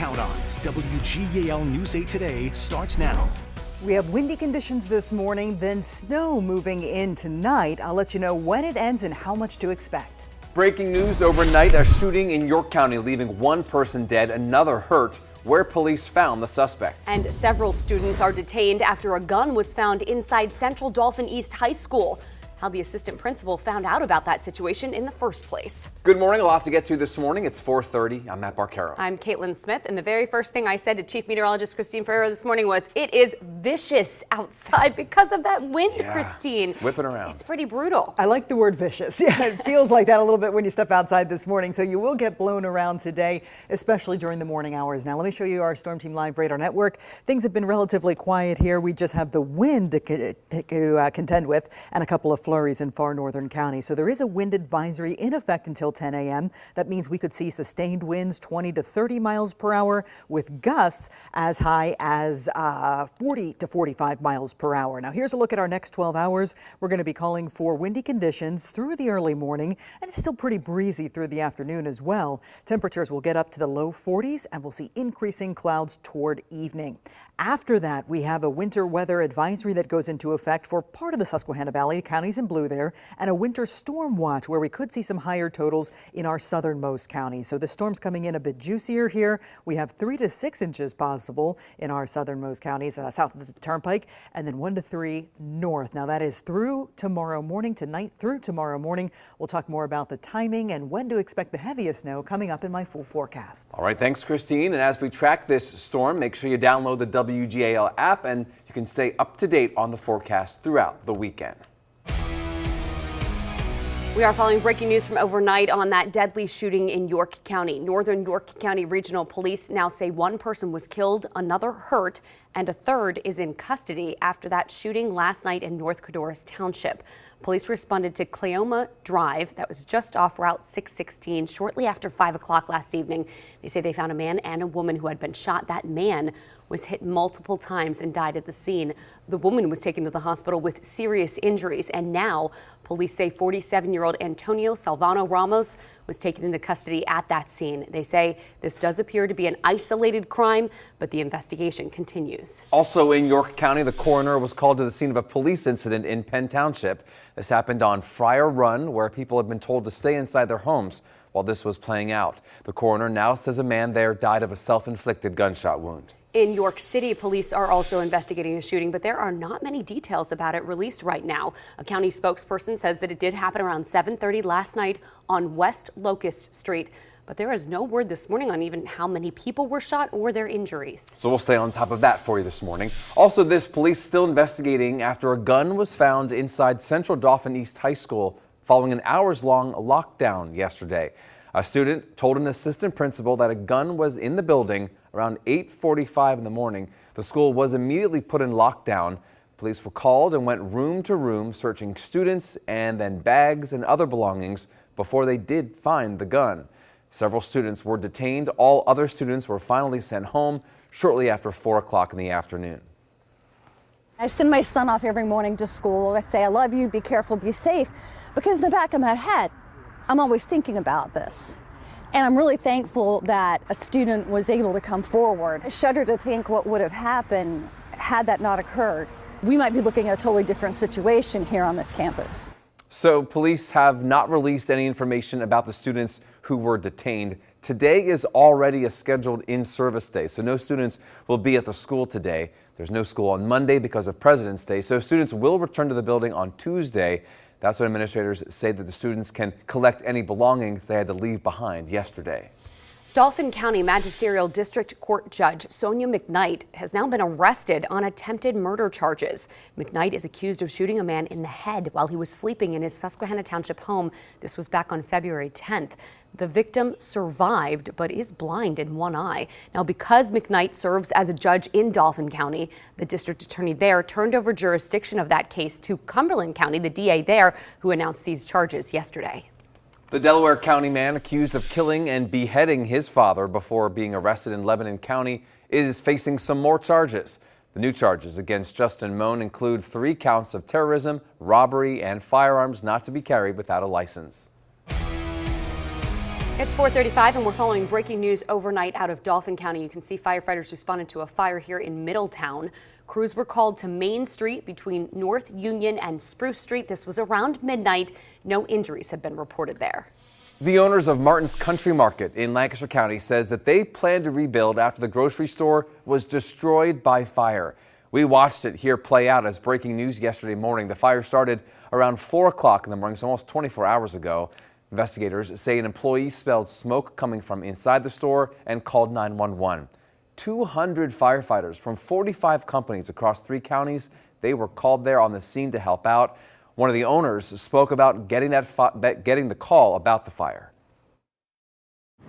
count on. WGAL News 8 Today starts now. We have windy conditions this morning, then snow moving in tonight. I'll let you know when it ends and how much to expect. Breaking news overnight, a shooting in York County leaving one person dead, another hurt, where police found the suspect. And several students are detained after a gun was found inside Central Dauphin East High School. How the assistant principal found out about that situation in the first place. Good morning, a lot to get to this morning. It's 4:30. I'm Matt Barcaro. I'm Caitlin Smith, and the very first thing I said to Chief Meteorologist Christine Ferreira this morning was, it is vicious outside because of that wind, Christine. It's whipping around. It's pretty brutal. I like the word vicious. Yeah, it feels like that a little bit when you step outside this morning. So you will get blown around today, especially during the morning hours. Now, let me show you our Storm Team Live radar network. Things have been relatively quiet here. We just have the wind to contend with and a couple of flurries in far northern counties. So there is a wind advisory in effect until 10 a.m. That means we could see sustained winds 20 to 30 miles per hour with gusts as high as 40 to 45 miles per hour. Now here's a look at our next 12 hours. We're going to be calling for windy conditions through the early morning, and it's still pretty breezy through the afternoon as well. Temperatures will get up to the low 40s and we'll see increasing clouds toward evening. After that, we have a winter weather advisory that goes into effect for part of the Susquehanna Valley, counties in blue there, and a winter storm watch where we could see some higher totals in our southernmost counties. So the storm's coming in a bit juicier here. We have 3 to 6 inches possible in our southernmost counties, south of the Turnpike, and then 1 to 3 north. Now that is through tomorrow morning, tonight through tomorrow morning. We'll talk more about the timing and when to expect the heaviest snow coming up in my full forecast. All right, thanks, Christine. And as we track this storm, make sure you download the WGAL app and you can stay up to date on the forecast throughout the weekend. We are following breaking news from overnight on that deadly shooting in York County. Northern York County Regional Police now say one person was killed, another hurt, and a third is in custody after that shooting last night in North Codorus Township. Police responded to Cleoma Drive, that was just off Route 616, shortly after 5 o'clock last evening. They say they found a man and a woman who had been shot. That man was hit multiple times and died at the scene. The woman was taken to the hospital with serious injuries, and now police say 47-year-old Antonio Salvano Ramos was taken into custody at that scene. They say this does appear to be an isolated crime, but the investigation continues. Also in York County, the coroner was called to the scene of a police incident in Penn Township. This happened on Friar Run, where people had been told to stay inside their homes while this was playing out. The coroner now says a man there died of a self-inflicted gunshot wound. In York City, police are also investigating the shooting, but there are not many details about it released right now. A county spokesperson says that it did happen around 7:30 last night on West Locust Street, but there is no word this morning on even how many people were shot or their injuries. So we'll stay on top of that for you this morning. Also, this police still investigating after a gun was found inside Central Dauphin East High School following an hours-long lockdown yesterday. A student told an assistant principal that a gun was in the building around 8:45 in the morning. The school was immediately put in lockdown. Police were called and went room to room searching students and then bags and other belongings before they did find the gun. Several students were detained. All other students were finally sent home shortly after 4 o'clock in the afternoon. I send my son off every morning to school. I say, I love you, be careful, be safe, because in the back of my head, I'm always thinking about this. And I'm really thankful that a student was able to come forward. I shudder to think what would have happened had that not occurred. We might be looking at a totally different situation here on this campus. So police have not released any information about the students who were detained. Today is already a scheduled in-service day, so no students will be at the school today. There's no school on Monday because of President's Day, so students will return to the building on Tuesday. That's when administrators say that the students can collect any belongings they had to leave behind yesterday. Dauphin County Magisterial District Court Judge Sonia McKnight has now been arrested on attempted murder charges. McKnight is accused of shooting a man in the head while he was sleeping in his Susquehanna Township home. This was back on February 10th. The victim survived but is blind in one eye. Now, because McKnight serves as a judge in Dauphin County, the district attorney there turned over jurisdiction of that case to Cumberland County, the DA there, who announced these charges yesterday. The Delaware County man accused of killing and beheading his father before being arrested in Lebanon County is facing some more charges. The new charges against Justin Moan include 3 counts of terrorism, robbery, and firearms not to be carried without a license. It's 4:35 and we're following breaking news overnight out of Dauphin County. You can see firefighters responded to a fire here in Middletown. Crews were called to Main Street between North Union and Spruce Street. This was around midnight. No injuries have been reported there. The owners of Martin's Country Market in Lancaster County says that they plan to rebuild after the grocery store was destroyed by fire. We watched it here play out as breaking news yesterday morning. The fire started around 4 o'clock in the morning, so almost 24 hours ago. Investigators say an employee smelled smoke coming from inside the store and called 911. 200 firefighters from 45 companies across 3 counties, they were called there on the scene to help out. One of the owners spoke about getting the call about the fire.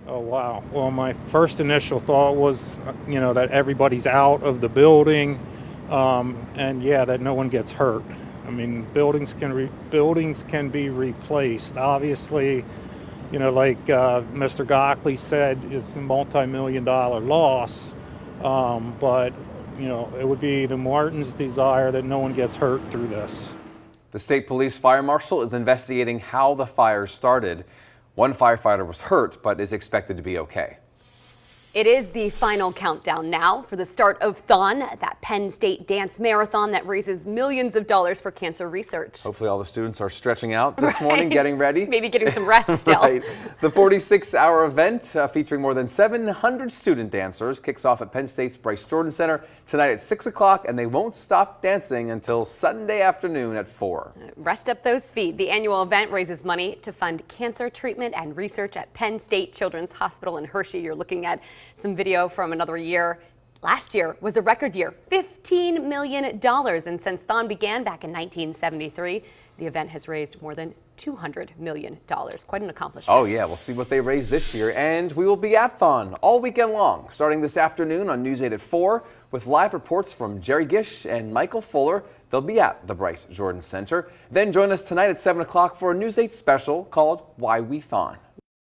Oh, wow. Well, my first initial thought was, that everybody's out of the building, and yeah, that no one gets hurt. I mean, buildings can be replaced. Obviously, like Mr. Gockley said, it's a multi-million-dollar loss, but it would be the Martins' desire that no one gets hurt through this. The state police fire marshal is investigating how the fire started. One firefighter was hurt, but is expected to be okay. It is the final countdown now for the start of Thon, that Penn State dance marathon that raises millions of dollars for cancer research. Hopefully all the students are stretching out this morning, getting ready. Maybe getting some rest still. Right. The 46-hour event featuring more than 700 student dancers kicks off at Penn State's Bryce Jordan Center tonight at 6 o'clock, and they won't stop dancing until Sunday afternoon at 4. Rest up those feet. The annual event raises money to fund cancer treatment and research at Penn State Children's Hospital in Hershey. You're looking at some video from another year. Last year was a record year, $15 million. And since Thon began back in 1973, the event has raised more than $200 million. Quite an accomplishment. Oh yeah, we'll see what they raise this year. And we will be at Thon all weekend long, starting this afternoon on News 8 at 4 with live reports from Jerry Gish and Michael Fuller. They'll be at the Bryce Jordan Center. Then join us tonight at 7 o'clock for a News 8 special called Why We Thon.